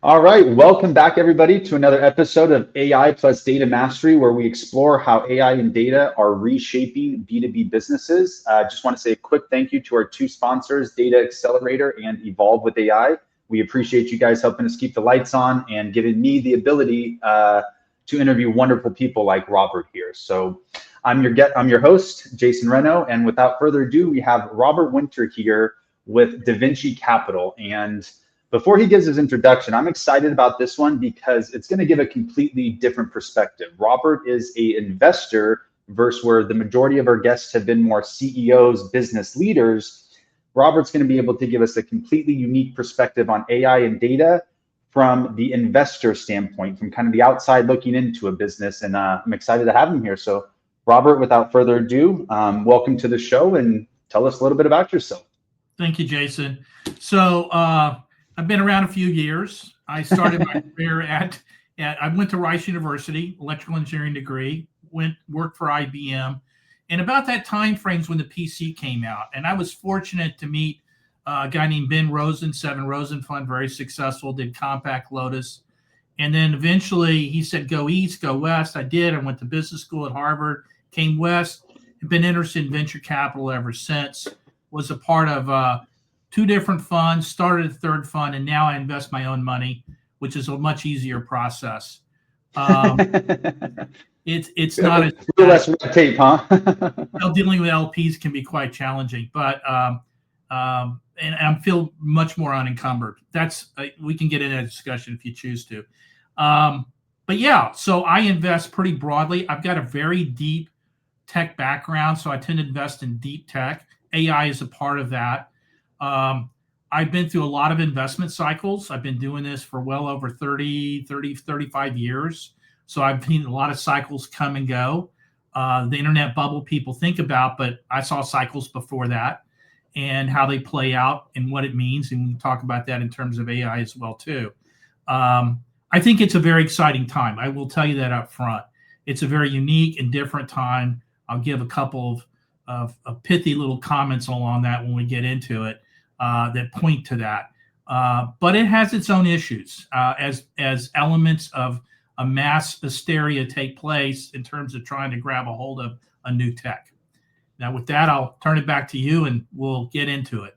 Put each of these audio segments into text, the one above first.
All right, welcome back everybody to another episode of AI plus Data Mastery, where we explore how AI and data are reshaping B2B businesses. Just want to say a quick thank you to our two sponsors, Data Accelerator and Evolve with AI. We appreciate you guys helping us keep the lights on and giving me the ability to interview wonderful people like Robert here. So I'm your host, Jason Reno, and without further ado, we have Robert Winter here with DaVinci Capital. And before he gives his introduction, I'm excited about this one because it's going to give a completely different perspective. Robert is an investor versus where the majority of our guests have been more CEOs, business leaders. Robert's going to be able to give us a completely unique perspective on AI and data from the investor standpoint, from kind of the outside looking into a business. And I'm excited to have him here. So Robert, without further ado, welcome to the show and tell us a little bit about yourself. Thank you, Jason. So I've been around a few years. I started my career I went to Rice University, electrical engineering degree, worked for IBM. And about that time frame is when the PC came out. And I was fortunate to meet a guy named Ben Rosen, Seven Rosen Fund, very successful, did Compact Lotus. And then eventually he said, go east, go west. I did. I went to business school at Harvard, came west, and been interested in venture capital ever since. Was a part of two different funds, started a third fund, and now I invest my own money, which is a much easier process. It's not a little less red tape, huh? Dealing with LPs can be quite challenging, but and I feel much more unencumbered. We can get into a discussion if you choose to. But yeah, so I invest pretty broadly. I've got a very deep tech background, so I tend to invest in deep tech. AI is a part of that. I've been through a lot of investment cycles. I've been doing this for well over 35 years. So I've seen a lot of cycles come and go. The internet bubble people think about, but I saw cycles before that and how they play out and what it means. And we can talk about that in terms of AI as well, too. I think it's a very exciting time. I will tell you that up front. It's a very unique and different time. I'll give a couple of pithy little comments along that when we get into it that point to that. But it has its own issues as elements of a mass hysteria take place in terms of trying to grab a hold of a new tech. Now, with that, I'll turn it back to you and we'll get into it.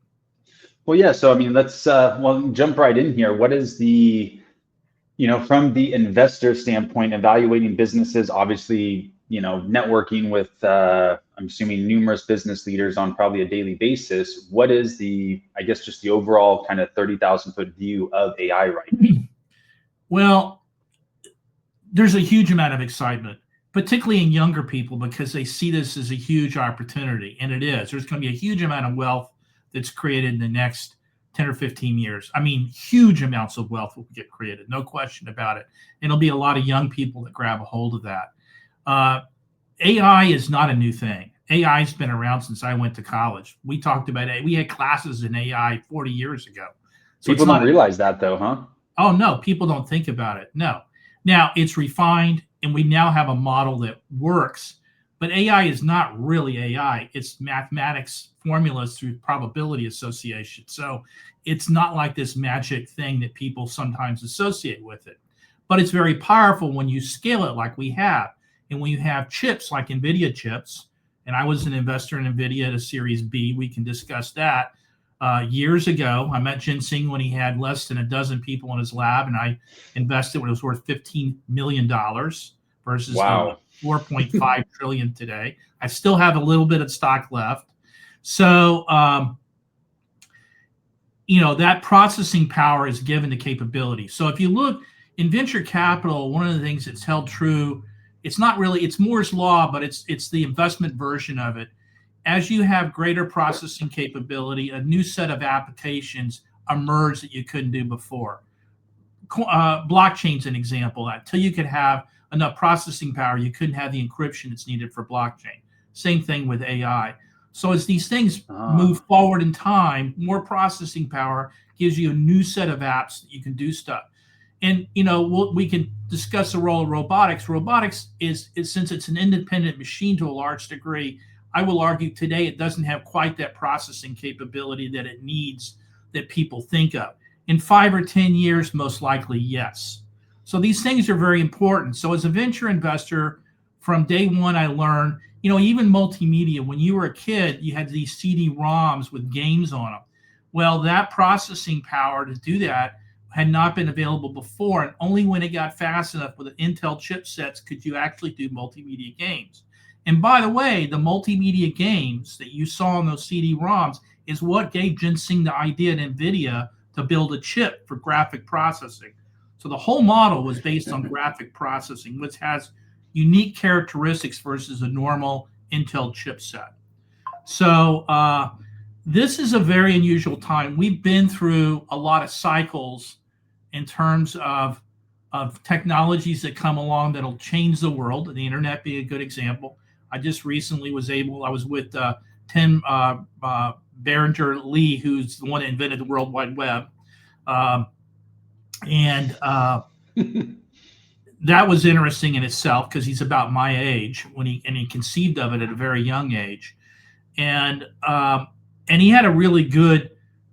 Well, yeah. So, I mean, let's jump right in here. What is from the investor standpoint, evaluating businesses, obviously, networking with, I'm assuming, numerous business leaders on probably a daily basis. What is just the overall kind of 30,000 foot view of AI right now? Well, there's a huge amount of excitement, particularly in younger people, because they see this as a huge opportunity, and it is. There's going to be a huge amount of wealth that's created in the next 10 or 15 years. I mean, huge amounts of wealth will get created, no question about it. And it'll be a lot of young people that grab a hold of that. AI is not a new thing. AI has been around since I went to college. We talked about it. We had classes in AI 40 years ago. So people don't realize that though, huh? Oh, no, people don't think about it. No. Now, it's refined, and we now have a model that works, but AI is not really AI. It's mathematics formulas through probability association. So it's not like this magic thing that people sometimes associate with it. But it's very powerful when you scale it like we have. And when you have chips like NVIDIA chips, and I was an investor in NVIDIA at a Series B, we can discuss that. Years ago, I met Ginseng when he had less than a dozen people in his lab, and I invested when it was worth $15 million versus wow. 4.5 trillion today. I still have a little bit of stock left. So, that processing power is given the capability. So if you look in venture capital, one of the things that's held true, it's Moore's law, but it's the investment version of it. As you have greater processing capability, a new set of applications emerge that you couldn't do before. Blockchain's an example. Until you could have enough processing power, you couldn't have the encryption that's needed for blockchain. Same thing with AI. So as these things move forward in time, more processing power gives you a new set of apps that you can do stuff. And we can discuss the role of robotics. Robotics is since it's an independent machine to a large degree, I will argue today it doesn't have quite that processing capability that it needs that people think of. In 5 or 10 years, most likely, yes. So these things are very important. So as a venture investor, from day one, I learned, even multimedia, when you were a kid, you had these CD-ROMs with games on them. Well, that processing power to do that had not been available before. And only when it got fast enough with the Intel chipsets could you actually do multimedia games. And by the way, the multimedia games that you saw on those CD-ROMs is what gave Ginseng the idea at NVIDIA to build a chip for graphic processing. So the whole model was based on graphic processing, which has unique characteristics versus a normal Intel chipset. So this is a very unusual time. We've been through a lot of cycles in terms of technologies that come along that'll change the world, the internet being a good example. I just recently I was with Tim Beringer-Lee, who's the one that invented the World Wide Web. That was interesting in itself because he's about my age when he conceived of it at a very young age. And he had a really good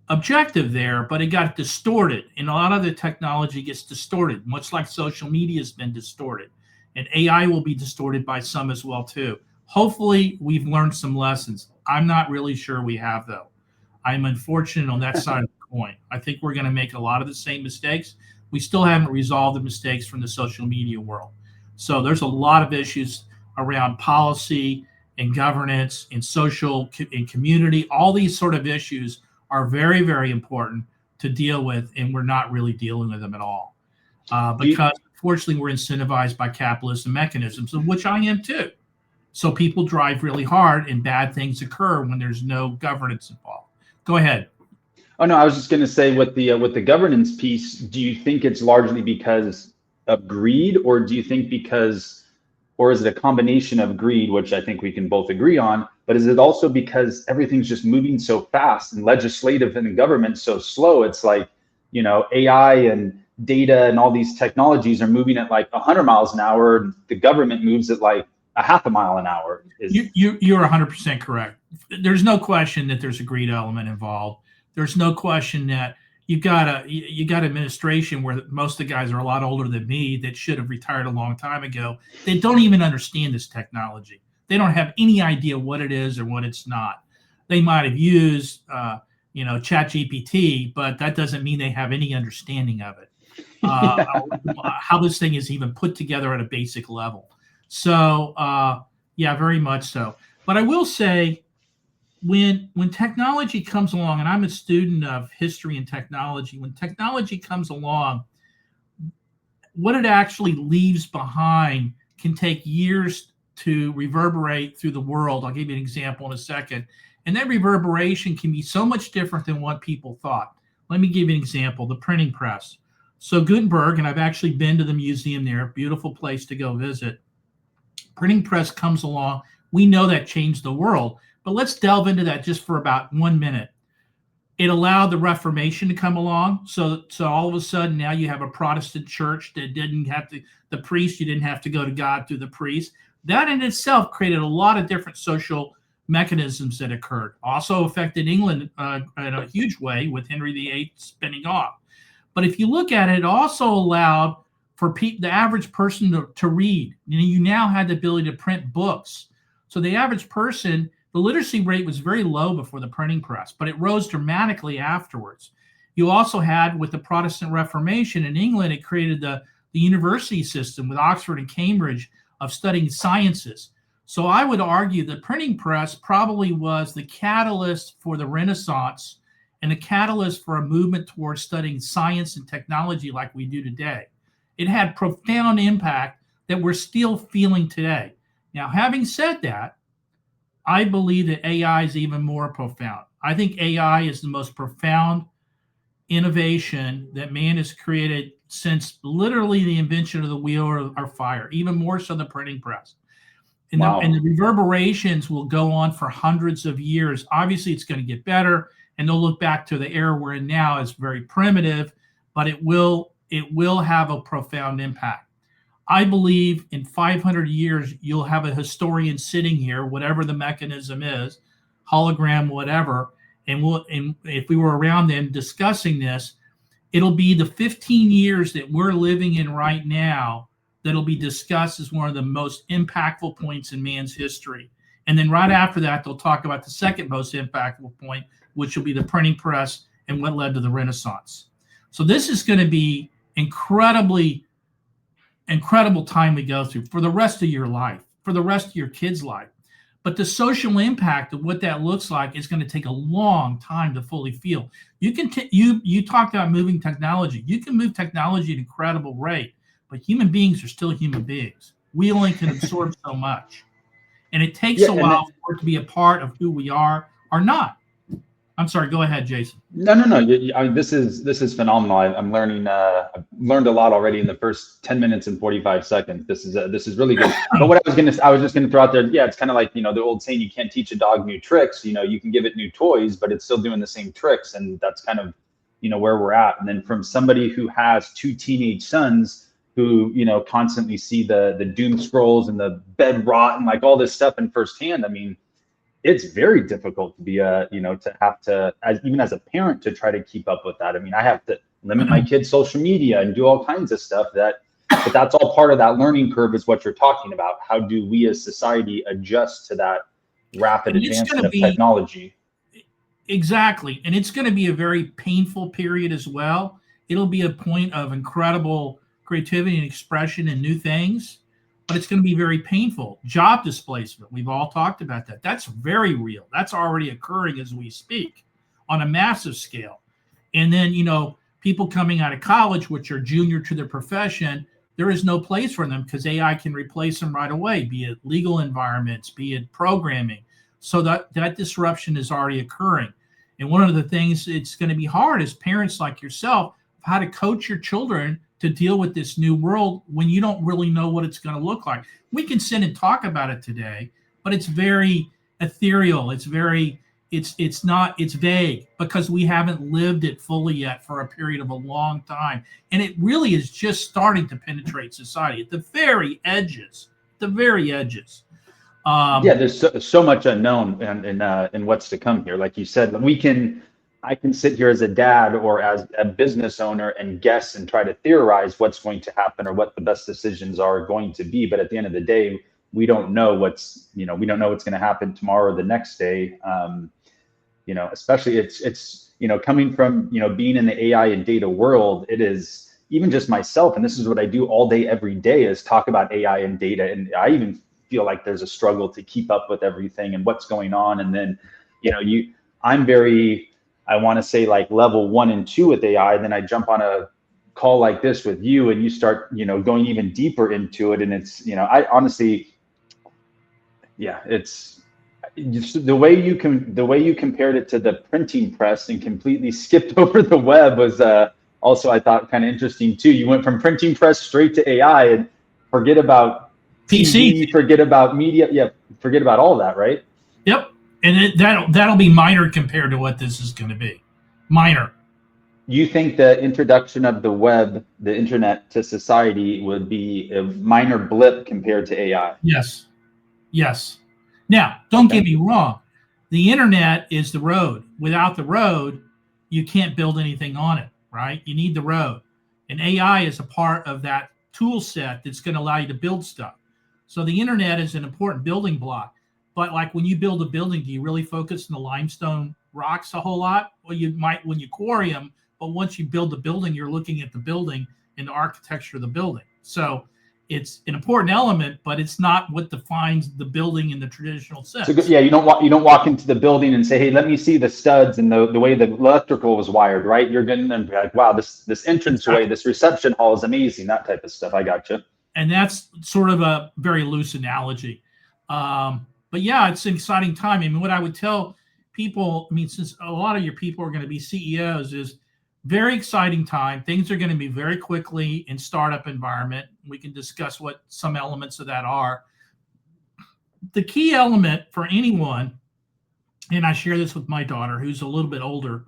objective there, but it got distorted. And a lot of the technology gets distorted, much like social media has been distorted. And AI will be distorted by some as well, too. Hopefully, we've learned some lessons. I'm not really sure we have, though. I'm unfortunate on that side of the coin. I think we're going to make a lot of the same mistakes. We still haven't resolved the mistakes from the social media world. So there's a lot of issues around policy and governance and social and community. All these sort of issues are very, very important to deal with, and we're not really dealing with them at all. Because unfortunately, we're incentivized by capitalist mechanisms, of which I am too. So people drive really hard and bad things occur when there's no governance involved. Go ahead. Oh, no, I was just going to say with the governance piece, do you think it's largely because of greed, or do you think or is it a combination of greed, which I think we can both agree on, but is it also because everything's just moving so fast and legislative and government so slow? It's like, AI and data and all these technologies are moving at like 100 miles an hour. And the government moves at like a half a mile an hour. You're 100% correct. There's no question that there's a greed element involved. There's no question that you got administration where most of the guys are a lot older than me that should have retired a long time ago. They don't even understand this technology. They don't have any idea what it is or what it's not. They might have used, ChatGPT, but that doesn't mean they have any understanding of it. How this thing is even put together at a basic level. So, yeah, very much so. But I will say, when technology comes along, and I'm a student of history and technology, when technology comes along, what it actually leaves behind can take years to reverberate through the world. I'll give you an example in a second. And that reverberation can be so much different than what people thought. Let me give you an example, the printing press. So Gutenberg, and I've actually been to the museum there, beautiful place to go visit. Printing press comes along. We know that changed the world, but let's delve into that just for about 1 minute. It allowed the Reformation to come along. So all of a sudden now you have a Protestant church that didn't have to, the priest, you didn't have to go to God through the priest. That in itself created a lot of different social mechanisms that occurred. Also affected England in a huge way with Henry VIII spinning off. But if you look at it, it also allowed for the average person to read. You now had the ability to print books. So the average person, the literacy rate was very low before the printing press, but it rose dramatically afterwards. You also had, with the Protestant Reformation in England, it created the university system with Oxford and Cambridge of studying sciences. So I would argue the printing press probably was the catalyst for the Renaissance and a catalyst for a movement towards studying science and technology like we do today. It had profound impact that we're still feeling today. Now, having said that, I believe that AI is even more profound. I think AI is the most profound innovation that man has created since literally the invention of the wheel or fire, even more so the printing press. And, wow. And the reverberations will go on for hundreds of years. Obviously, it's going to get better, and they'll look back to the era we're in now as very primitive, but it will have a profound impact. I believe in 500 years, you'll have a historian sitting here, whatever the mechanism is, hologram, whatever, and if we were around then discussing this, It'll be the 15 years that we're living in right now that'll be discussed as one of the most impactful points in man's history. And then right after that, they'll talk about the second most impactful point, which will be the printing press and what led to the Renaissance. So this is going to be incredible time we go through for the rest of your life, for the rest of your kids' life. But the social impact of what that looks like is going to take a long time to fully feel. You can you talked about moving technology. You can move technology at an incredible rate, but human beings are still human beings. We only can absorb so much, and it takes a while for it to be a part of who we are or not. I'm sorry. Go ahead, Jason. No. I mean, this is phenomenal. I'm learning. I've learned a lot already in the first 10 minutes and 45 seconds. This is really good. But what I was just gonna throw out there. Yeah, it's kind of like, the old saying, you can't teach a dog new tricks. You can give it new toys, but it's still doing the same tricks. And that's kind of, where we're at. And then from somebody who has 2 teenage sons who, constantly see the doom scrolls and the bed rot and like all this stuff in firsthand. I mean, it's very difficult to be even as a parent, to try to keep up with that. I mean, I have to limit my kids' social media and do all kinds of stuff but that's all part of that learning curve, is what you're talking about. How do we as society adjust to that rapid advancement of technology? Exactly. And it's going to be a very painful period as well. It'll be a point of incredible creativity and expression and new things, but it's going to be very painful. Job displacement, we've all talked about that. That's very real. That's already occurring as we speak on a massive scale. And then, people coming out of college, which are junior to their profession, there is no place for them because AI can replace them right away, be it legal environments, be it programming. So that disruption is already occurring. And one of the things it's going to be hard as parents like yourself, how to coach your children to deal with this new world when you don't really know what it's going to look like. We can sit and talk about it today, but it's very ethereal. It's vague because we haven't lived it fully yet for a period of a long time. And it really is just starting to penetrate society at the very edges, there's so much unknown in what's to come here. Like you said, I can sit here as a dad or as a business owner and guess and try to theorize what's going to happen or what the best decisions are going to be. But at the end of the day, we don't know what's going to happen tomorrow or the next day. Especially it's coming from, being in the AI and data world, it is even just myself. And this is what I do all day, every day, is talk about AI and data. And I even feel like there's a struggle to keep up with everything and what's going on. And then, I'm very, I want to say like level 1 and 2 with AI. Then I jump on a call like this with you and you start, going even deeper into it. And it's, I honestly, it's the way you compared it to the printing press and completely skipped over the web was also, I thought, kind of interesting too. You went from printing press straight to AI and forget about PC, forget about media. Forget about all that, right? Yep. And that'll be minor compared to what this is going to be. Minor. You think the introduction of the web, the internet to society would be a minor blip compared to AI? Yes. Now, don't get me wrong. The internet is the road. Without the road, you can't build anything on it, right? You need the road. And AI is a part of that tool set that's going to allow you to build stuff. So the internet is an important building block. But like when you build a building, do you really focus on the limestone rocks a whole lot? Well, you might when you quarry them, but once you build the building, you're looking at the building and the architecture of the building. So it's an important element, but it's not what defines the building in the traditional sense. So, you don't walk into the building and say, hey, let me see the studs and the way the electrical was wired, right? You're going to be like, wow, this entranceway, this reception hall is amazing, that type of stuff. I gotcha. And that's sort of a very loose analogy. But yeah, it's an exciting time. I mean, what I would tell people, since a lot of your people are going to be CEOs, is very exciting time. Things are going to be very quickly in startup environment. We can discuss what some elements of that are. The key element for anyone, and I share this with my daughter, who's a little bit older,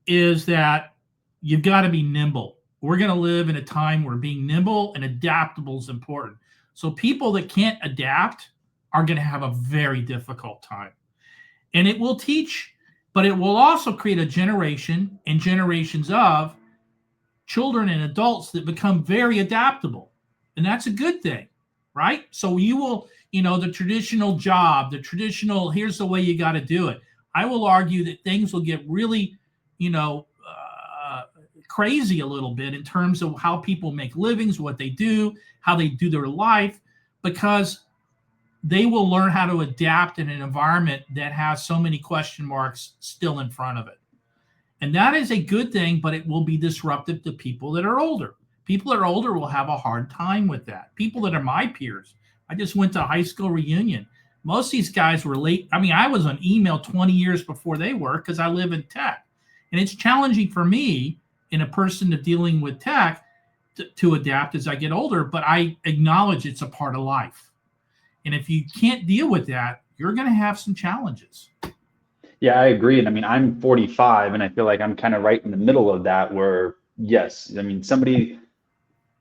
is that you've got to be nimble. We're going to live in a time where being nimble and adaptable is important. So people that can't adapt are going to have a very difficult time. And it will teach, but it will also create a generation and generations of children and adults that become very adaptable. And that's a good thing, right? So you will, the traditional job, the traditional, here's the way you got to do it. I will argue that things will get really, crazy a little bit in terms of how people make livings, what they do, how they do their life, because they will learn how to adapt in an environment that has so many question marks still in front of it. And that is a good thing, but it will be disruptive to people that are older. People that are older will have a hard time with that. People that are my peers. I just went to a high school reunion. Most of these guys were late. I mean, I was on email 20 years before they were because I live in tech. And it's challenging for me in a person of dealing with tech to adapt as I get older, but I acknowledge it's a part of life. And if you can't deal with that, you're going to have some challenges. Yeah, I agree. And I mean, I'm 45 and I feel like I'm kind of right in the middle of that where, yes, I mean,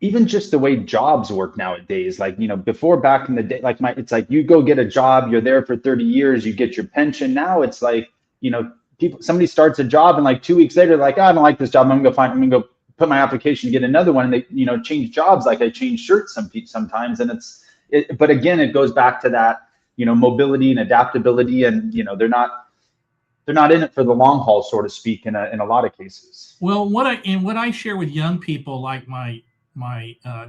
even just the way jobs work nowadays, like, before back in the day, like it's like you go get a job, you're there for 30 years, you get your pension. Now it's like, somebody starts a job and like 2 weeks later, like, I don't like this job. I'm going to go put my application to get another one. And they, change jobs. Like I change shirts sometimes. And but again, it goes back to that, mobility and adaptability. And, they're not in it for the long haul, so to speak, in a lot of cases. Well, what I share with young people, like my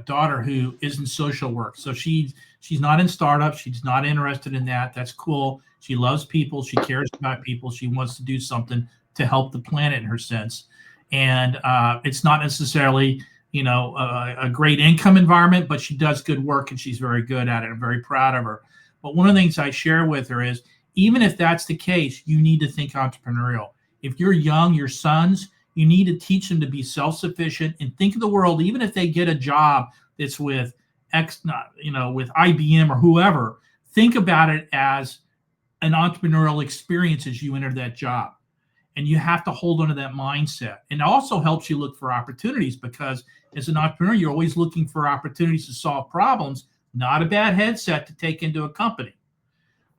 daughter who is in social work. So she's not in startups. She's not interested in that. That's cool. She loves people. She cares about people. She wants to do something to help the planet in her sense. And it's not necessarily, a great income environment, but she does good work and she's very good at it. I'm very proud of her. But one of the things I share with her is, even if that's the case, you need to think entrepreneurial. If you're young, your sons, you need to teach them to be self-sufficient and think of the world, even if they get a job that's with with IBM or whoever, think about it as an entrepreneurial experience as you enter that job. And you have to hold on to that mindset. And it also helps you look for opportunities, because as an entrepreneur, you're always looking for opportunities to solve problems. Not a bad headset to take into a company.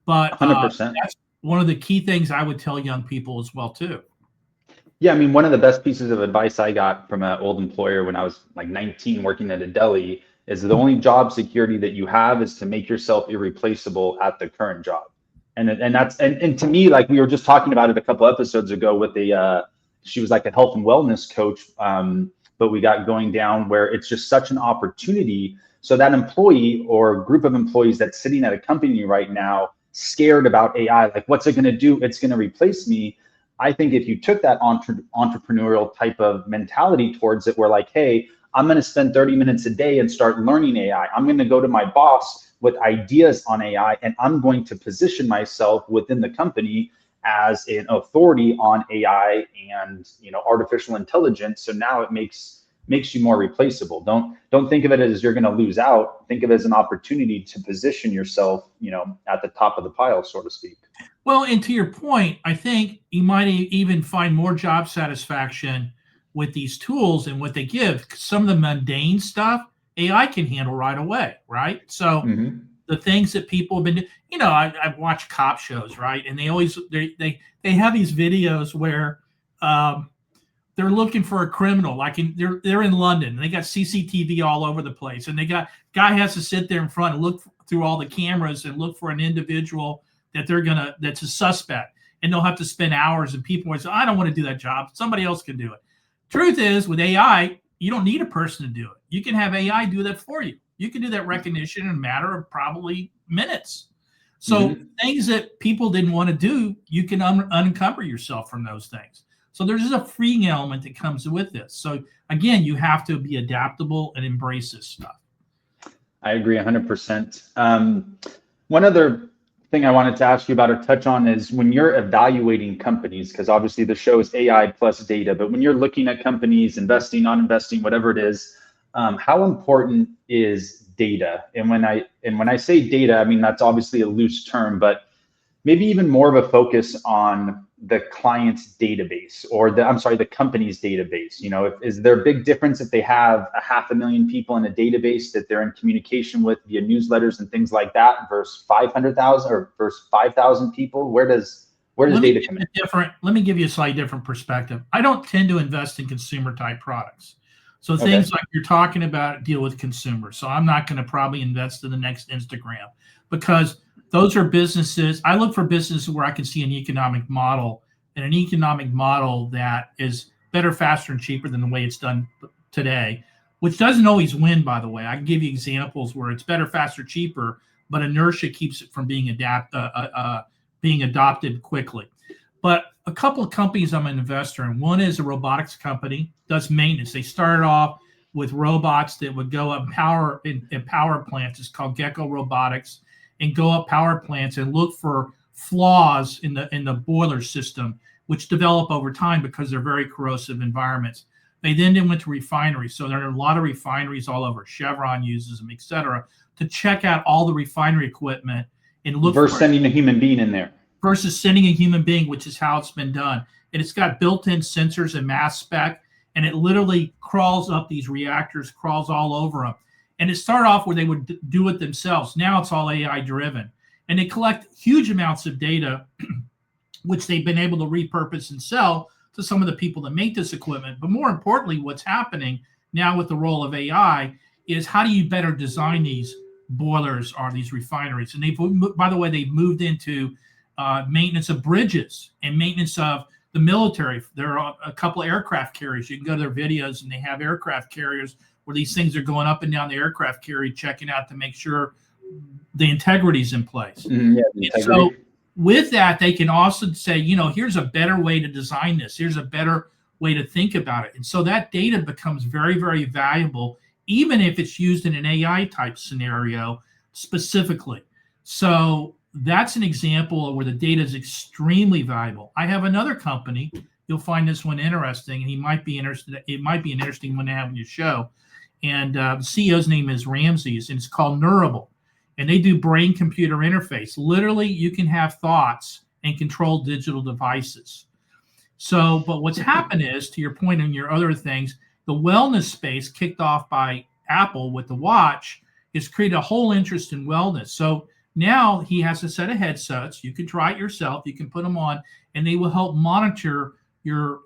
But 100%. That's one of the key things I would tell young people as well, too. Yeah, I mean, one of the best pieces of advice I got from an old employer when I was like 19 working at a deli is the only job security that you have is to make yourself irreplaceable at the current job. And to me, like we were just talking about it a couple episodes ago with she was like a health and wellness coach, but we got going down where it's just such an opportunity. So that employee or group of employees that's sitting at a company right now, scared about AI, like what's it going to do? It's going to replace me. I think if you took that entrepreneurial type of mentality towards it, where like, hey, I'm going to spend 30 minutes a day and start learning AI. I'm going to go to my boss with ideas on AI, and I'm going to position myself within the company as an authority on AI and artificial intelligence. So now it makes you more replaceable. Don't think of it as you're going to lose out. Think of it as an opportunity to position yourself, at the top of the pile, so to speak. Well, and to your point, I think you might even find more job satisfaction with these tools and what they give. Some of the mundane stuff AI can handle right away, right? So the things that people have been doing, I've watched cop shows, right? And they always they have these videos where they're looking for a criminal, like they're in London, and they got CCTV all over the place, and guy has to sit there in front and look through all the cameras and look for an individual that's a suspect, and they'll have to spend hours, and people will say, I don't want to do that job. Somebody else can do it. Truth is, with AI, you don't need a person to do it. You can have AI do that for you. You can do that recognition in a matter of probably minutes. So things that people didn't want to do, you can unencumber yourself from those things. So there's a freeing element that comes with this. So again, you have to be adaptable and embrace this stuff. I agree 100%. One other thing I wanted to ask you about or touch on is when you're evaluating companies, because obviously the show is AI plus data, but when you're looking at companies, investing, not investing, whatever it is, how important is data? And when I say data, I mean, that's obviously a loose term, but maybe even more of a focus on the client's database or the company's database. Is there a big difference if they have 500,000 people in a database that they're in communication with via newsletters and things like that versus 500,000 or versus 5,000 people? Where does data come in? Let me give you a slightly different perspective. I don't tend to invest in consumer type products. So Okay. things like you're talking about deal with consumers. So I'm not going to probably invest in the next Instagram, because those are businesses. I look for businesses where I can see an economic model, and an economic model that is better, faster, and cheaper than the way it's done today, which doesn't always win, by the way. I can give you examples where it's better, faster, cheaper, but inertia keeps it from being adopted quickly. But a couple of companies I'm an investor in. One is a robotics company, does maintenance. They started off with robots that would go up in power plants. It's called Gecko Robotics, and go up power plants and look for flaws in the boiler system, which develop over time because they're very corrosive environments. They then went to refineries. So there are a lot of refineries all over. Chevron uses them, et cetera, to check out all the refinery equipment and look versus for sending a human being in there. Versus sending a human being, which is how it's been done. And it's got built-in sensors and mass spec, and it literally crawls up these reactors, crawls all over them. And it started off where they would do it themselves. Now it's all AI driven. And they collect huge amounts of data, which they've been able to repurpose and sell to some of the people that make this equipment. But more importantly, what's happening now with the role of AI is, how do you better design these boilers or these refineries? And by the way, they've moved into maintenance of bridges and maintenance of the military. There are a couple of aircraft carriers. You can go to their videos, and they have aircraft carriers where these things are going up and down the aircraft carrier, checking out to make sure the integrity is in place. Yeah, the integrity. So with that, they can also say, here's a better way to design this. Here's a better way to think about it. And so that data becomes very, very valuable, even if it's used in an AI type scenario specifically. So that's an example of where the data is extremely valuable. I have another company. You'll find this one interesting, and he might be interested. It might be an interesting one to have on your show. And the CEO's name is Ramses, and it's called Neurable. And they do brain-computer interface. Literally, you can have thoughts and control digital devices. So, but what's happened is, to your point and your other things, the wellness space kicked off by Apple with the watch has created a whole interest in wellness. So now he has a set of headsets. You can try it yourself. You can put them on, and they will help monitor your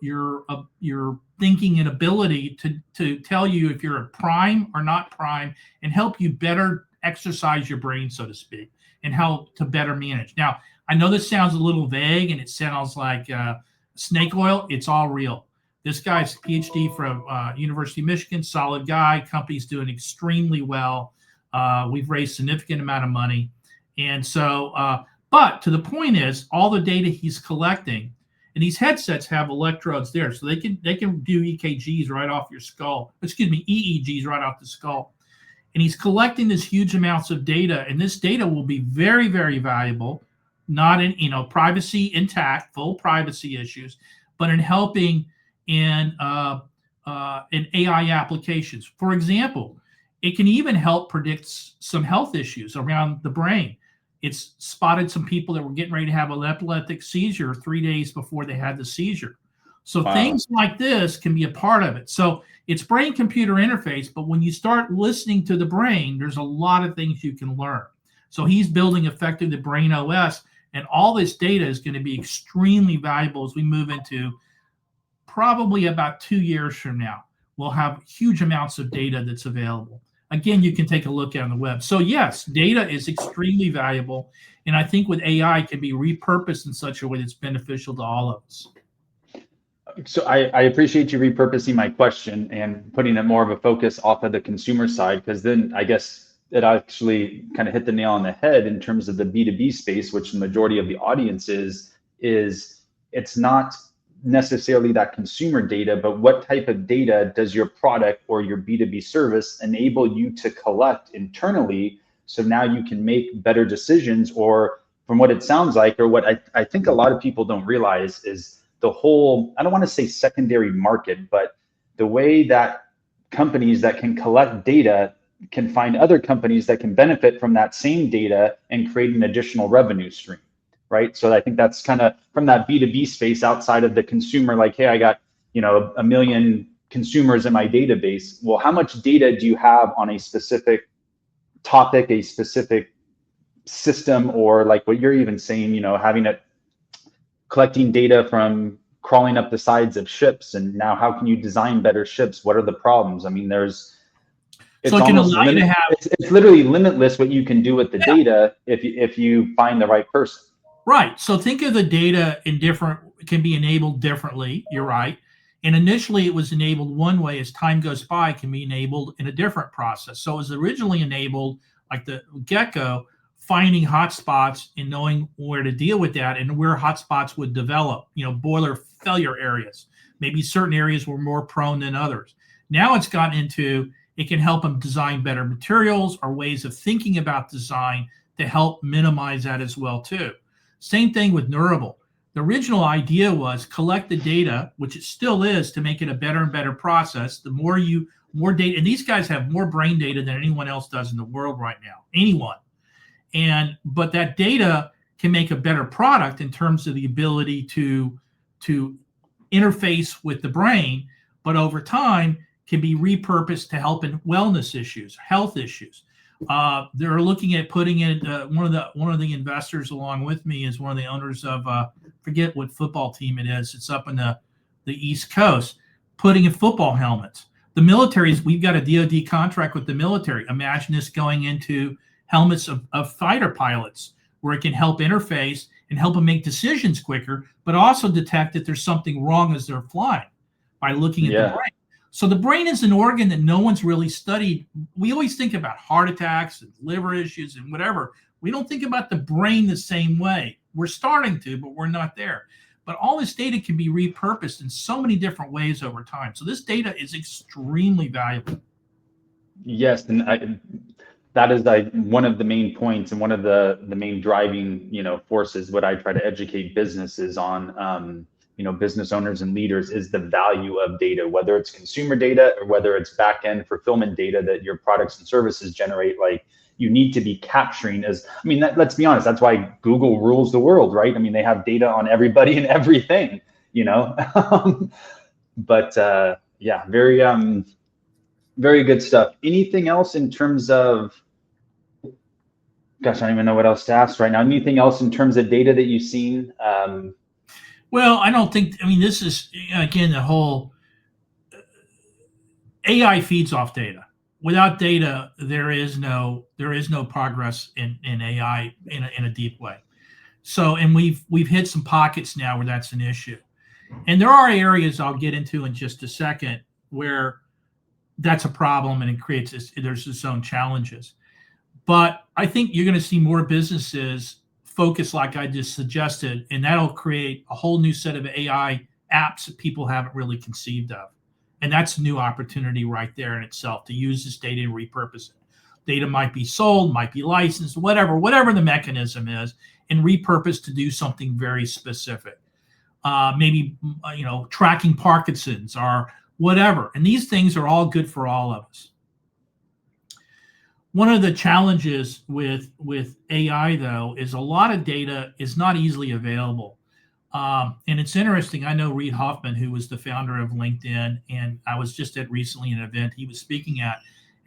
thinking and ability to tell you if you're a prime or not prime, and help you better exercise your brain, so to speak, and how to better manage. Now, I know this sounds a little vague, and it sounds like snake oil. It's all real. This guy's a PhD from University of Michigan, solid guy. Company's doing extremely well. We've raised a significant amount of money. And so, but to the point is, all the data he's collecting, and these headsets have electrodes there, so they can do EKGs right off your skull. Excuse me, EEGs right off the skull. And he's collecting this huge amounts of data, and this data will be very, very valuable, not in privacy intact, full privacy issues, but in helping in AI applications. For example, it can even help predict some health issues around the brain. It's spotted some people that were getting ready to have an epileptic seizure 3 days before they had the seizure. So wow. Things like this can be a part of it. So it's brain-computer interface, but when you start listening to the brain, there's a lot of things you can learn. So he's building effectively the brain OS, and all this data is going to be extremely valuable as we move into probably about 2 years from now. We'll have huge amounts of data that's available. Again, you can take a look at on the web. So yes, data is extremely valuable. And I think with AI, it can be repurposed in such a way that's beneficial to all of us. So I appreciate you repurposing my question and putting it more of a focus off of the consumer side, because then I guess it actually kind of hit the nail on the head in terms of the B2B space, which the majority of the audience is it's not necessarily that consumer data, but what type of data does your product or your B2B service enable you to collect internally, so now you can make better decisions? Or from what it sounds like, or what I think a lot of people don't realize, is the whole, I don't want to say secondary market, but the way that companies that can collect data can find other companies that can benefit from that same data and create an additional revenue stream. Right. So I think that's kind of from that B2B space outside of the consumer, like, hey, I got, 1 million consumers in my database. Well, how much data do you have on a specific topic, a specific system, or like what you're even saying, having it collecting data from crawling up the sides of ships, and now how can you design better ships? What are the problems? I mean, it's So it can almost allow you to have, it's literally limitless what you can do with the yeah, data if you find the right person. right. So think of the data in different, can be enabled differently. You're right. And initially it was enabled one way. As time goes by, it can be enabled in a different process. So it was originally enabled like the Gecko, finding hotspots and knowing where to deal with that and where hotspots would develop, boiler failure areas. Maybe certain areas were more prone than others. Now it's gotten into, it can help them design better materials or ways of thinking about design to help minimize that as well too. Same thing with Neurable. The original idea was collect the data, which it still is, to make it a better and better process. The more data, and these guys have more brain data than anyone else does in the world right now, anyone. But that data can make a better product in terms of the ability to interface with the brain, but over time can be repurposed to help in wellness issues, health issues. They're looking at putting in one of the investors along with me is one of the owners of forget what football team it is. It's up in the East Coast, putting in football helmets. The militaries, we've got a DoD contract with the military. Imagine this going into helmets of fighter pilots, where it can help interface and help them make decisions quicker, but also detect that there's something wrong as they're flying by looking at the brain. So the brain is an organ that no one's really studied. We always think about heart attacks and liver issues and whatever. We don't think about the brain the same way. We're starting to, but we're not there. But all this data can be repurposed in so many different ways over time. So this data is extremely valuable. Yes, and that is one of the main points and one of the main driving forces. What I try to educate businesses on, business owners and leaders, is the value of data, whether it's consumer data or whether it's back end fulfillment data that your products and services generate. Like, you need to be capturing let's be honest, that's why Google rules the world, right? I mean, they have data on everybody and everything, but yeah, very good stuff. Anything else in terms of, gosh, I don't even know what else to ask right now. Anything else in terms of data that you've seen? Well, I don't think, this is, again, the whole AI feeds off data. Without data, there is no progress in AI in a deep way. So, and we've hit some pockets now where that's an issue. And there are areas I'll get into in just a second where that's a problem and it creates there's its own challenges. But I think you're going to see more businesses focus like I just suggested, and that'll create a whole new set of AI apps that people haven't really conceived of. And that's a new opportunity right there in itself, to use this data and repurpose it. Data might be sold, might be licensed, whatever the mechanism is, and repurposed to do something very specific. Maybe, tracking Parkinson's or whatever. And these things are all good for all of us. One of the challenges with AI, though, is a lot of data is not easily available. And it's interesting. I know Reid Hoffman, who was the founder of LinkedIn, and I was just at recently an event he was speaking at,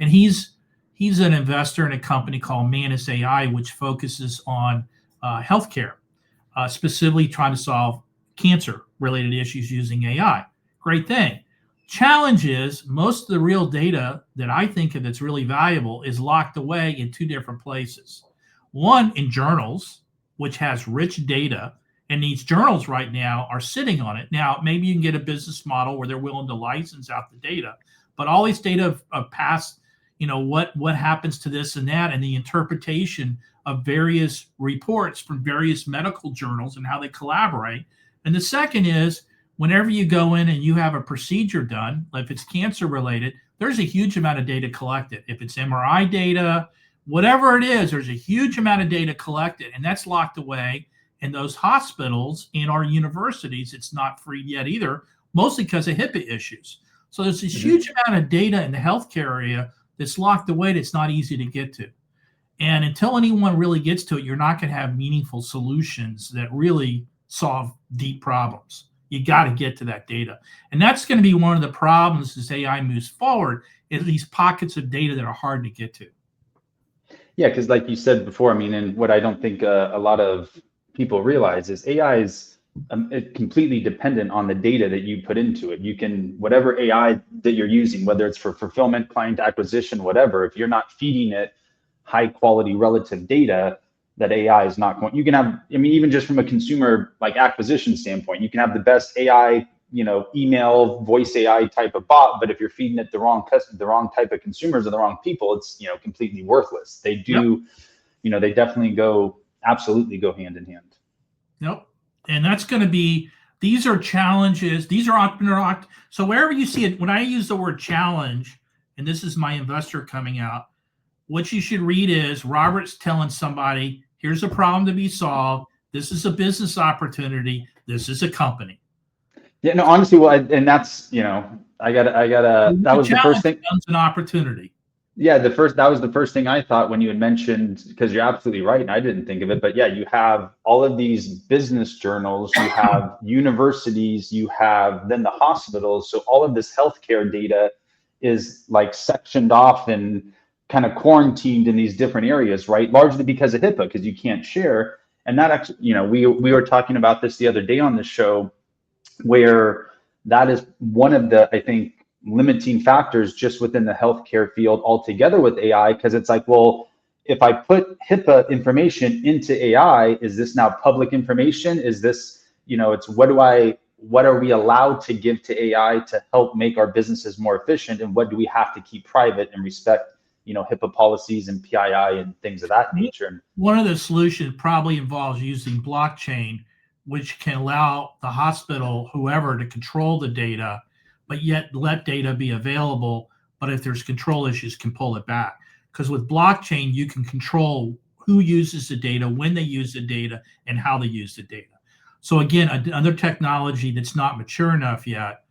and he's an investor in a company called Manus AI, which focuses on healthcare, specifically trying to solve cancer-related issues using AI. Great thing. Challenge is, most of the real data that I think of that's really valuable is locked away in two different places. One, in journals, which has rich data, and these journals right now are sitting on it. Now, maybe you can get a business model where they're willing to license out the data, but all these data of past, what happens to this and that, and the interpretation of various reports from various medical journals and how they collaborate. And the second is, whenever you go in and you have a procedure done, if it's cancer related, there's a huge amount of data collected. If it's MRI data, whatever it is, there's a huge amount of data collected, and that's locked away in those hospitals and our universities. It's not free yet either, mostly because of HIPAA issues. So there's this huge amount of data in the healthcare area that's locked away that's not easy to get to. And until anyone really gets to it, you're not going to have meaningful solutions that really solve deep problems. You got to get to that data. And that's going to be one of the problems as AI moves forward, is these pockets of data that are hard to get to. Yeah, because like you said before, and what I don't think a lot of people realize is AI is completely dependent on the data that you put into it. You can, whatever AI that you're using, whether it's for fulfillment, client acquisition, whatever, if you're not feeding it high quality relative data, that AI is not going, you can have, I mean, even just from a consumer like acquisition standpoint, you can have the best AI, email, voice AI type of bot, but if you're feeding it the wrong type of consumers or the wrong people, it's, completely worthless. They do, Yep. they definitely absolutely go hand in hand. Yep. And that's going to be, these are challenges. These are entrepreneur. So wherever you see it, when I use the word challenge, and this is my investor coming out, what you should read is Robert's telling somebody, here's a problem to be solved. This is a business opportunity. This is a company. Yeah, no, honestly, well, and that's, that was the first thing. Becomes an opportunity. Yeah, that was the first thing I thought when you had mentioned, because you're absolutely right, and I didn't think of it, but yeah, you have all of these business journals, you have universities, you have then the hospitals. So all of this healthcare data is like sectioned off and kind of quarantined in these different areas, right? Largely because of HIPAA, because you can't share. And that actually, we were talking about this the other day on the show, where that is one of the, I think, limiting factors just within the healthcare field altogether with AI, because it's like, well, if I put HIPAA information into AI, is this now public information? Is this, it's what are we allowed to give to AI to help make our businesses more efficient? And what do we have to keep private and respect, HIPAA policies and PII and things of that nature? One of the solutions probably involves using blockchain, which can allow the hospital, whoever, to control the data, but yet let data be available. But if there's control issues, can pull it back. Because with blockchain, you can control who uses the data, when they use the data, and how they use the data. So again, another technology that's not mature enough yet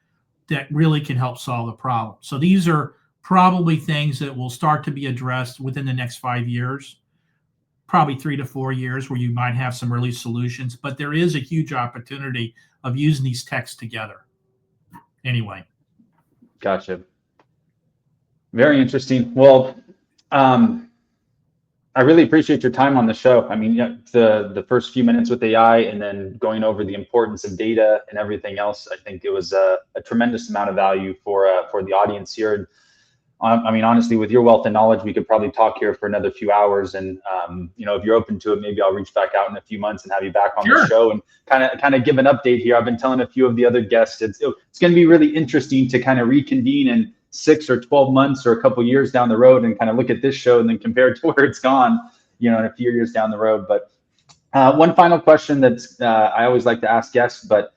that really can help solve the problem. So these are probably things that will start to be addressed within the next 5 years, probably 3 to 4 years, where you might have some early solutions. But there is a huge opportunity of using these techs together. Anyway. Gotcha. Very interesting. Well, I really appreciate your time on the show. I mean, the first few minutes with AI and then going over the importance of data and everything else, I think it was a tremendous amount of value for the audience here. And I mean, honestly, with your wealth and knowledge, we could probably talk here for another few hours. And if you're open to it, maybe I'll reach back out in a few months and have you back on the show and kind of give an update here. I've been telling a few of the other guests, it's going to be really interesting to kind of reconvene in 6 or 12 months or a couple of years down the road and kind of look at this show and then compare it to where it's gone, in a few years down the road. But one final question that's I always like to ask guests, but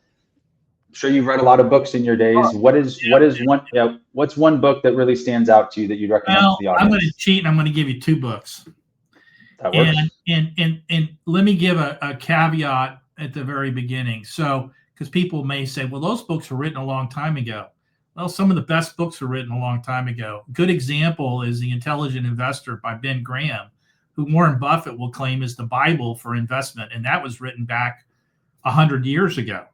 I'm sure you've read a lot of books in your days. What's one book that really stands out to you that you'd recommend to the audience? I'm going to cheat and I'm going to give you 2 books. That works. And let me give a caveat at the very beginning. So, because people may say, well, those books were written a long time ago. Well, some of the best books were written a long time ago. A good example is The Intelligent Investor by Ben Graham, who Warren Buffett will claim is the Bible for investment. And that was written back 100 years ago.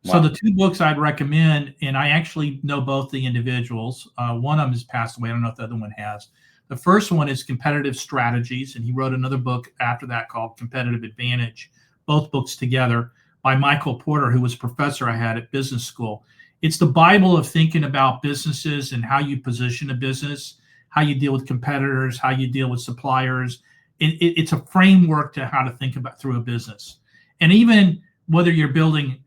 Wow. So the 2 books I'd recommend, and I actually know both the individuals. One of them has passed away. I don't know if the other one has. The first one is Competitive Strategies, and he wrote another book after that called Competitive Advantage, both books together, by Michael Porter, who was a professor I had at business school. It's the Bible of thinking about businesses and how you position a business, how you deal with competitors, how you deal with suppliers. It's a framework to how to think about through a business. And even whether you're building,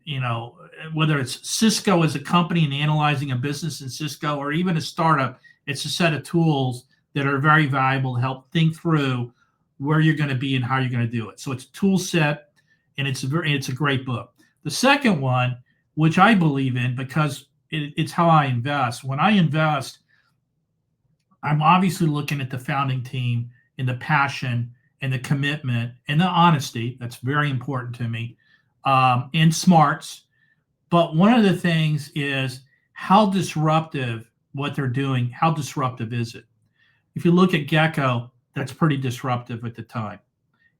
whether it's Cisco as a company and analyzing a business in Cisco, or even a startup, it's a set of tools that are very valuable to help think through where you're going to be and how you're going to do it. So it's a tool set, and it's a great book. The second one, which I believe in because it's how I invest. When I invest, I'm obviously looking at the founding team and the passion and the commitment and the honesty. That's very important to me, and smarts. But one of the things is how disruptive what they're doing, how disruptive is it? If you look at Gecko, that's pretty disruptive at the time,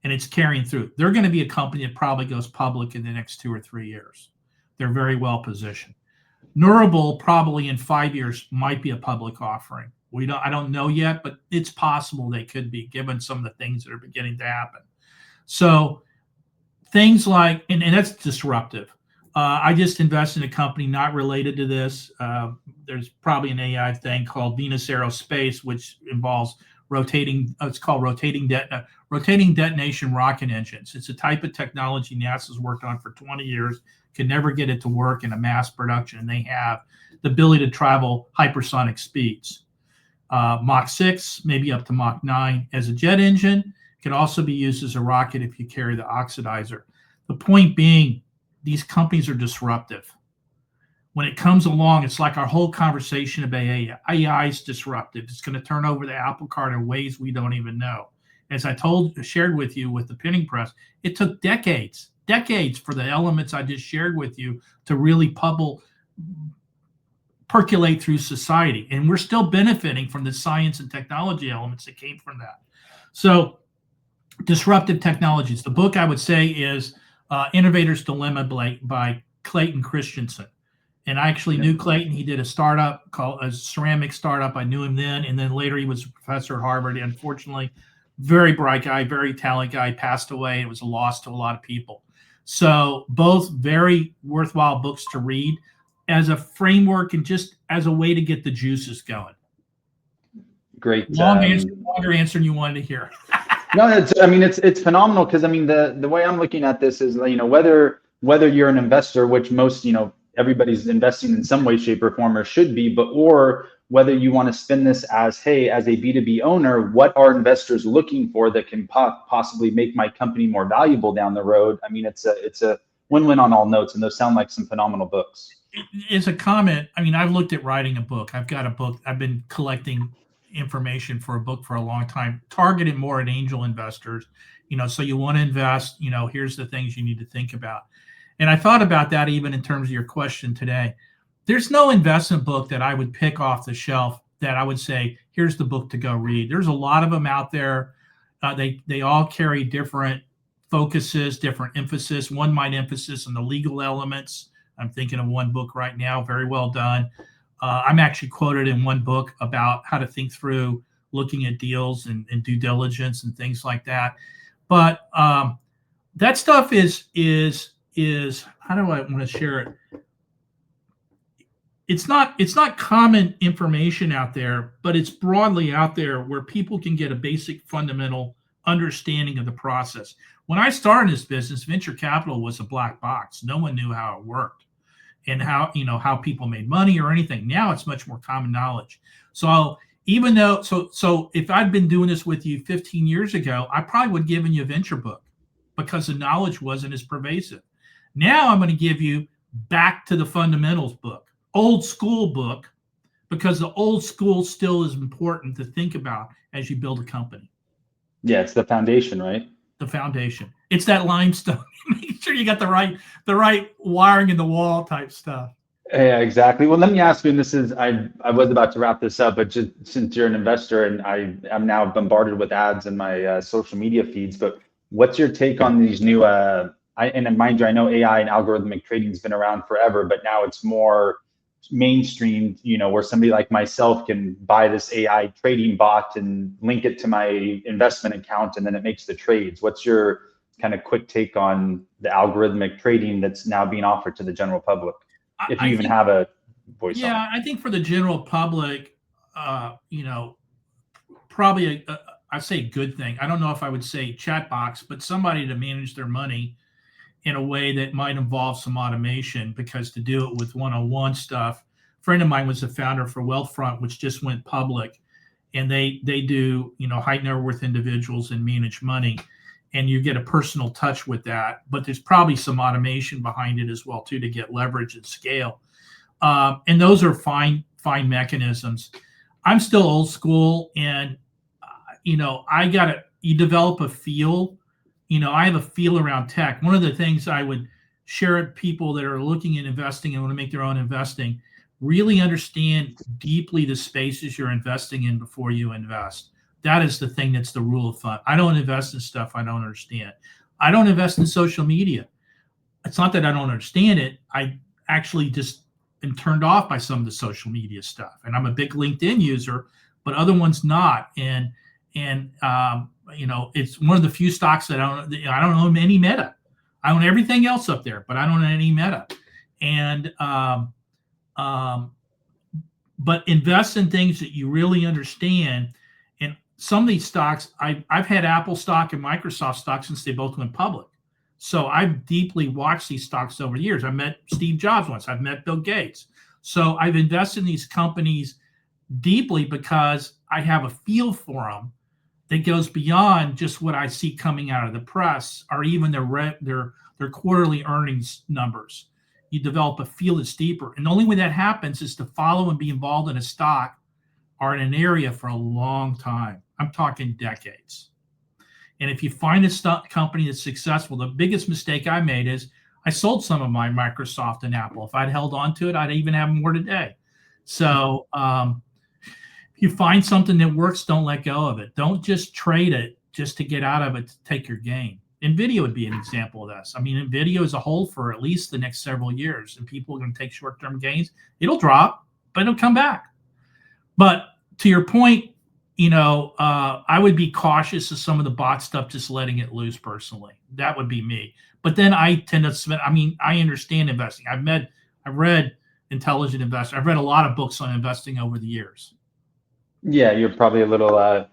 and it's carrying through. They're going to be a company that probably goes public in the next 2 or 3 years. They're very well positioned. Neurable probably in 5 years might be a public offering. I don't know yet, but it's possible they could be, given some of the things that are beginning to happen. So things like, and that's disruptive. I just invested in a company not related to this. There's probably an AI thing called Venus Aerospace, which involves rotating. It's called rotating detonation rocket engines. It's a type of technology NASA's worked on for 20 years. Can never get it to work in a mass production, and they have the ability to travel hypersonic speeds, Mach 6, maybe up to Mach 9 as a jet engine. It can also be used as a rocket if you carry the oxidizer. The point being, these companies are disruptive. When it comes along, it's like our whole conversation about AI. AI is disruptive. It's going to turn over the apple cart in ways we don't even know. As I shared with you with the printing press, it took decades for the elements I just shared with you to really percolate through society. And we're still benefiting from the science and technology elements that came from that. So disruptive technologies. The book I would say is Innovator's Dilemma by Clayton Christensen. And I actually knew Clayton. He did a startup called a ceramic startup. I knew him then. And then later he was a professor at Harvard. And unfortunately, very bright guy, very talented guy, passed away. It was a loss to a lot of people. So both very worthwhile books to read as a framework and just as a way to get the juices going. Great. Longer answer than you wanted to hear. No, it's phenomenal because the way I'm looking at this is, whether you're an investor, which most, everybody's investing in some way, shape, or form, or should be, or whether you want to spin this as, hey, as a B2B owner, what are investors looking for that can possibly make my company more valuable down the road? It's a win-win on all notes, and those sound like some phenomenal books. As a comment, I've looked at writing a book. I've got a book. I've been collecting information for a book for a long time, targeted more at angel investors. So you want to invest, here's the things you need to think about. And I thought about that even in terms of your question today. There's no investment book that I would pick off the shelf that I would say, here's the book to go read. There's a lot of them out there. They all carry different focuses, different emphasis. One might emphasis on the legal elements. I'm thinking of one book right now, very well done. I'm actually quoted in one book about how to think through looking at deals and due diligence and things like that. But that stuff is how do I want to share it? It's not common information out there, but it's broadly out there where people can get a basic fundamental understanding of the process. When I started this business, venture capital was a black box. No one knew how it worked and how people made money or anything. Now it's much more common knowledge. So even though, so if I'd been doing this with you 15 years ago, I probably would have given you a venture book because the knowledge wasn't as pervasive. Now I'm going to give you back to the fundamentals book, old school book, because the old school still is important to think about as you build a company. Yeah, it's the foundation, right? The foundation. It's that limestone. Make sure you got the right wiring in the wall type stuff. Yeah, exactly. Well, let me ask you, and this is, I was about to wrap this up, but just since you're an investor and I'm now bombarded with ads in my social media feeds, but what's your take on these new, and mind you, I know AI and algorithmic trading has been around forever, but now it's more mainstream, where somebody like myself can buy this AI trading bot and link it to my investment account, and then it makes the trades. What's your kind of quick take on the algorithmic trading that's now being offered to the general public, if you even have a voice on it? I think for the general public, probably I say good thing. I don't know if I would say chat box, but somebody to manage their money in a way that might involve some automation, because to do it with one-on-one stuff, a friend of mine was the founder for Wealthfront, which just went public, and they do, high net worth individuals and manage money, and you get a personal touch with that, but there's probably some automation behind it as well too, to get leverage and scale. And those are fine mechanisms. I'm still old school, and you develop a feel. I have a feel around tech. One of the things I would share with people that are looking at investing and want to make their own investing, really understand deeply the spaces you're investing in before you invest. That is the thing that's the rule of thumb. I don't invest in stuff I don't understand. I don't invest in social media. It's not that I don't understand it. I actually just am turned off by some of the social media stuff. And I'm a big LinkedIn user, but other ones not. And it's one of the few stocks that I don't own any Meta. I own everything else up there, but I don't own any Meta. And but invest in things that you really understand. And some of these stocks, I've had Apple stock and Microsoft stock since they both went public. So I've deeply watched these stocks over the years. I met Steve Jobs once. I've met Bill Gates. So I've invested in these companies deeply because I have a feel for them that goes beyond just what I see coming out of the press or even their quarterly earnings numbers. You develop a feel that's deeper. And the only way that happens is to follow and be involved in a stock or in an area for a long time. I'm talking decades. And if you find a stock company that's successful, the biggest mistake I made is I sold some of my Microsoft and Apple. If I'd held on to it, I'd even have more today. So if you find something that works, don't let go of it. Don't just trade it just to get out of it to take your gain. NVIDIA would be an example of this. I mean, NVIDIA is a hold for at least the next several years, and people are going to take short-term gains. It'll drop, but it'll come back. But to your point, I would be cautious of some of the bot stuff, just letting it loose personally. That would be me. But then I tend to spend, I understand investing. I've read Intelligent Investor. I've read a lot of books on investing over the years. Yeah, you're probably a little,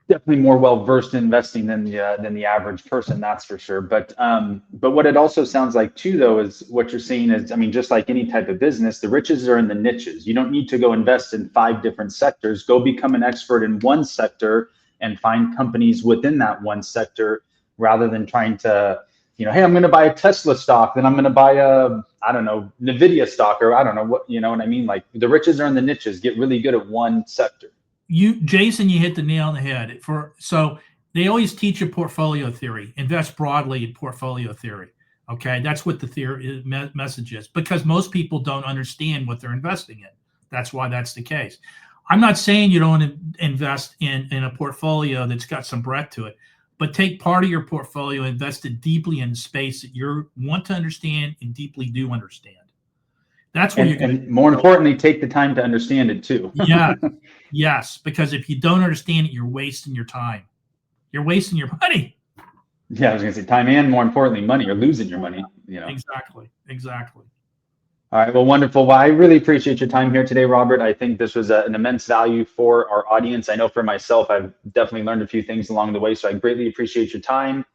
definitely more well-versed in investing than the average person, that's for sure. But what it also sounds like too, though, is what you're saying is, just like any type of business, the riches are in the niches. You don't need to go invest in 5 different sectors. Go become an expert in one sector and find companies within that one sector, rather than trying to, hey, I'm going to buy a Tesla stock, then I'm going to buy a, NVIDIA stock, or I don't know what, what I mean? Like, the riches are in the niches. Get really good at one sector. Jason, you hit the nail on the head. So they always teach you portfolio theory. Invest broadly in portfolio theory. Okay, that's what the theory message is, because most people don't understand what they're investing in. That's why that's the case. I'm not saying you don't invest in a portfolio that's got some breadth to it, but take part of your portfolio, invest it deeply in space that you want to understand and deeply do understand. That's where and more importantly, take the time to understand it too. Yeah. Yes, because if you don't understand it, you're wasting your time. You're wasting your money. Yeah, I was going to say time, and more importantly, money. You're losing your money. Exactly. All right. Well, wonderful. Well, I really appreciate your time here today, Robert. I think this was an immense value for our audience. I know for myself, I've definitely learned a few things along the way. So I greatly appreciate your time.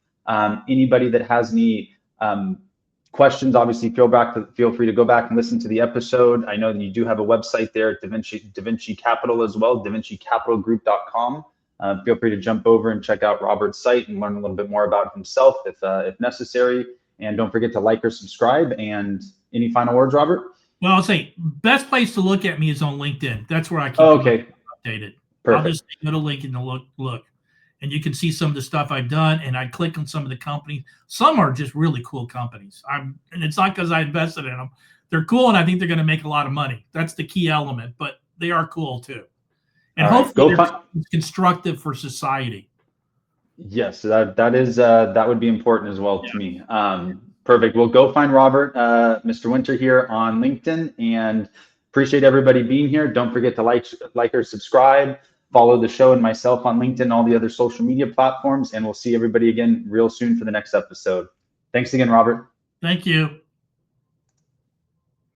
Anybody that has any questions, obviously feel free to go back and listen to the episode. I know that you do have a website there at DaVinci Capital as well, DaVinciCapitalGroup.com. Feel free to jump over and check out Robert's site and learn a little bit more about himself if necessary. And don't forget to like or subscribe. And any final words, Robert? Well, I'll say best place to look at me is on LinkedIn. That's where I keep updated. Perfect. I'll just go to LinkedIn and look. And you can see some of the stuff I've done, and I click on some of the companies. Some are just really cool companies. And it's not because I invested in them. They're cool, and I think they're going to make a lot of money. That's the key element, but they are cool too. And hopefully it's constructive for society. Yes, that would be important as well to me. Perfect. Well, go find Robert, Mr. Winter here on LinkedIn, and appreciate everybody being here. Don't forget to like or subscribe. Follow the show and myself on LinkedIn, all the other social media platforms, and we'll see everybody again real soon for the next episode. Thanks again, Robert. Thank you.